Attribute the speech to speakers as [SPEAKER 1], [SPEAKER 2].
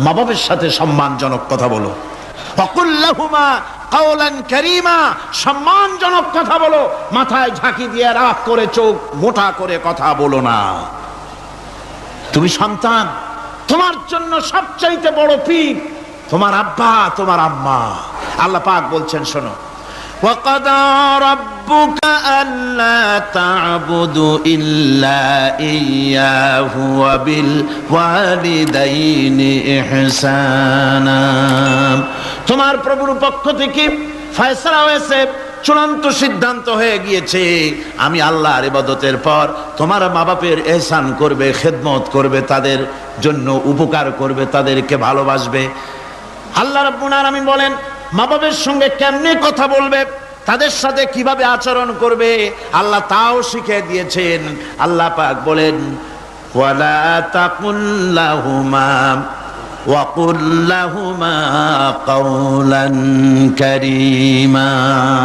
[SPEAKER 1] মা বাবার সাথে সম্মানজনক কথা বলো। ওয়াকুল লাহুমা কাওলান কারীমা, সম্মানজনক কথা বলো, মাথায় ঝাঁকি দিয়ে রাগ করে চোখ মোটা করে কথা বলো না। তুমি সন্তান, তোমার জন্য সবচাইতে বড় পীর তোমার আব্বা, তোমার আম্মা। আল্লাহ পাক বলছেন শোনো, وَقَضَى رَبُّكَ أَلَّا تَعْبُدُوا إِلَّا إِيَّاهُ وَبِالْوَالِدَيْنِ إِحْسَانًا। তোমার প্রভুর পক্ষ থেকে ফয়সালা হয়েছে, চূড়ান্ত সিদ্ধান্ত হয়ে গিয়েছে, আমি আল্লাহর ইবাদতের পর তোমার মা বাপের ইহসান করবে, খেদমত করবে, তাদের জন্য উপকার করবে, তাদেরকে ভালোবাসবে। আল্লাহ রাব্বুল আলামিন বলেন মা বাবার সঙ্গে কেমনে কথা বলবে, তাদের সাথে কিভাবে আচরণ করবে, আল্লাহ তাও শিখিয়ে দিয়েছেন। আল্লাহ পাক বলেন ওয়ালা তাকুল লাহুমা ওয়াকুল লাহুমা কাওলান কারীমা।